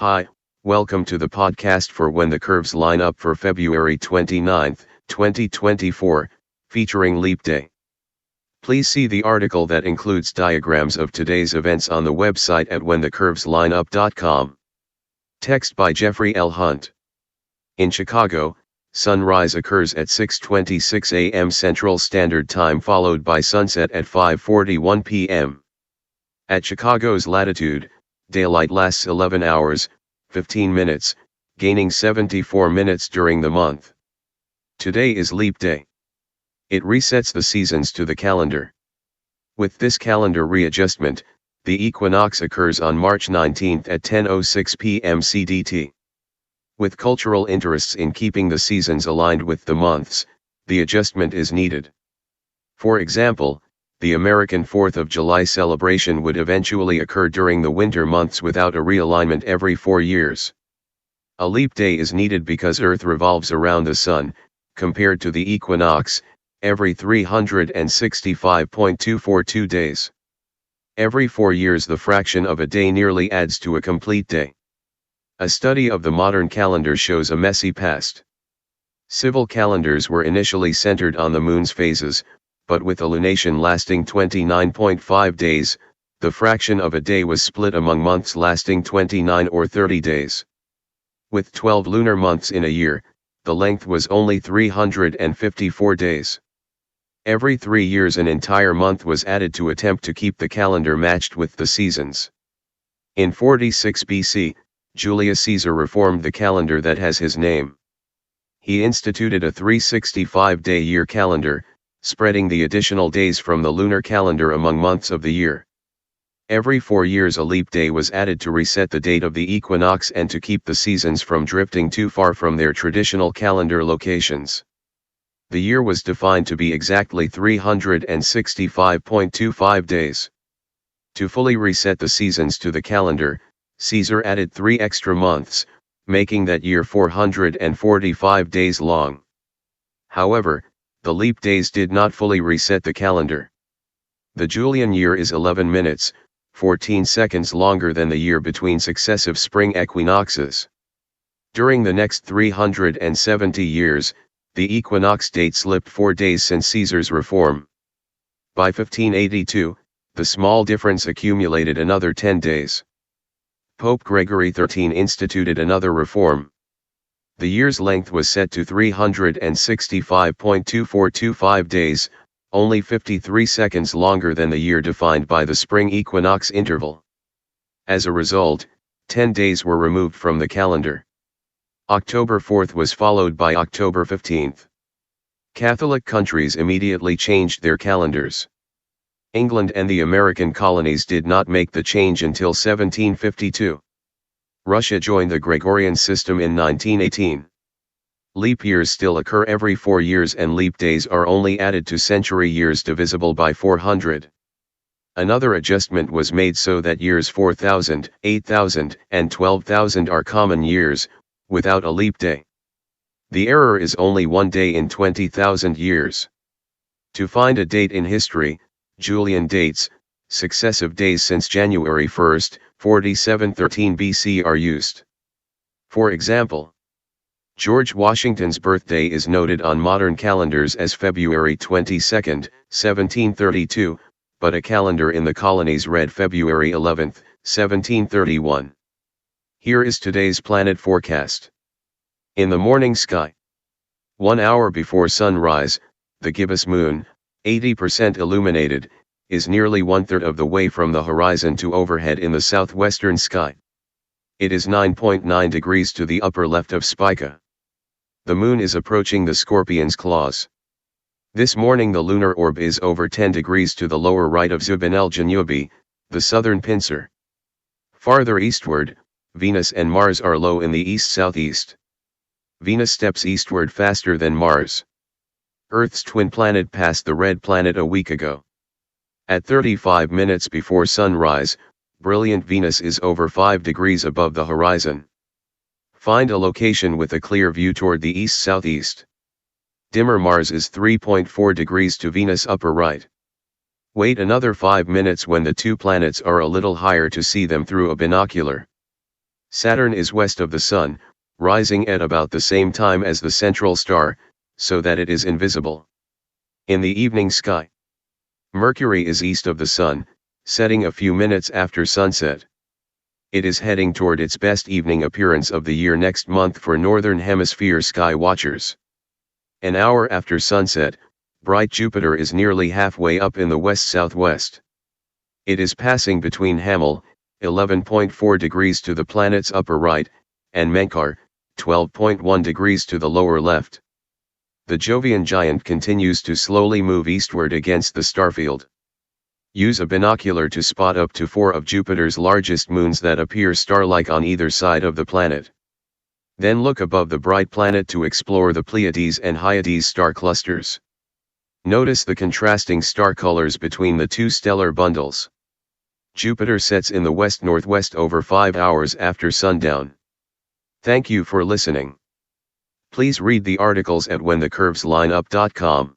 Hi, welcome to the podcast for When the Curves Line Up for February 29, 2024, featuring Leap Day. Please see the article that includes diagrams of today's events on the website at whenthecurveslineup.com. Text by Jeffrey L. Hunt. In Chicago, sunrise occurs at 6:26 a.m. Central Standard Time, followed by sunset at 5:41 p.m. At Chicago's latitude, daylight lasts 11 hours, 15 minutes, gaining 74 minutes during the month. Today is Leap Day. It resets the seasons to the calendar. With this calendar readjustment, the equinox occurs on March 19 at 10:06 p.m. CDT. With cultural interests in keeping the seasons aligned with the months, the adjustment is needed. For example, the American 4th of July celebration would eventually occur during the winter months without a realignment every 4 years. A leap day is needed because Earth revolves around the Sun, compared to the equinox, every 365.242 days. Every 4 years the fraction of a day nearly adds to a complete day. A study of the modern calendar shows a messy past. Civil calendars were initially centered on the moon's phases, but with a lunation lasting 29.5 days, the fraction of a day was split among months lasting 29 or 30 days. With 12 lunar months in a year, the length was only 354 days. Every 3 years an entire month was added to attempt to keep the calendar matched with the seasons. In 46 BC, Julius Caesar reformed the calendar that has his name. He instituted a 365-day year calendar, spreading the additional days from the lunar calendar among months of the year. Every 4 years a leap day was added to reset the date of the equinox and to keep the seasons from drifting too far from their traditional calendar locations. The year was defined to be exactly 365.25 days. To fully reset the seasons to the calendar, Caesar added 3 extra months, making that year 445 days long. However, the leap days did not fully reset the calendar. The Julian year is 11 minutes, 14 seconds longer than the year between successive spring equinoxes. During the next 370 years, the equinox date slipped 4 days since Caesar's reform. By 1582, the small difference accumulated another 10 days. Pope Gregory XIII instituted another reform. The year's length was set to 365.2425 days, only 53 seconds longer than the year defined by the spring equinox interval. As a result, 10 days were removed from the calendar. October 4th was followed by October 15th. Catholic countries immediately changed their calendars. England and the American colonies did not make the change until 1752. Russia joined the Gregorian system in 1918. Leap years still occur every 4 years and leap days are only added to century years divisible by 400. Another adjustment was made so that years 4000, 8000, and 12,000 are common years, without a leap day. The error is only 1 day in 20,000 years. To find a date in history, Julian dates, successive days since January 1, 4713 BC are used. For example, George Washington's birthday is noted on modern calendars as February 22, 1732, but a calendar in the colonies read February 11, 1731. Here is today's planet forecast. In the morning sky. 1 hour before sunrise, the gibbous moon, 80% illuminated, is nearly 1/3 of the way from the horizon to overhead in the southwestern sky. It is 9.9 degrees to the upper left of Spica. The moon is approaching the Scorpion's claws. This morning the lunar orb is over 10 degrees to the lower right of Zubin el-Janubi, the southern pincer. Farther eastward, Venus and Mars are low in the east-southeast. Venus steps eastward faster than Mars. Earth's twin planet passed the red planet a week ago. At 35 minutes before sunrise, brilliant Venus is over 5 degrees above the horizon. Find a location with a clear view toward the east-southeast. Dimmer Mars is 3.4 degrees to Venus upper right. Wait another 5 minutes when the two planets are a little higher to see them through a binocular. Saturn is west of the Sun, rising at about the same time as the central star, so that it is invisible in the evening sky. Mercury is east of the Sun, setting a few minutes after sunset. It is heading toward its best evening appearance of the year next month for Northern Hemisphere sky watchers. An hour after sunset, bright Jupiter is nearly halfway up in the west-southwest. It is passing between Hammel, 11.4 degrees to the planet's upper right, and Menkar, 12.1 degrees to the lower left. The Jovian giant continues to slowly move eastward against the starfield. Use a binocular to spot up to 4 of Jupiter's largest moons that appear star-like on either side of the planet. Then look above the bright planet to explore the Pleiades and Hyades star clusters. Notice the contrasting star colors between the two stellar bundles. Jupiter sets in the west-northwest over 5 hours after sundown. Thank you for listening. Please read the articles at whenthecurveslineup.com.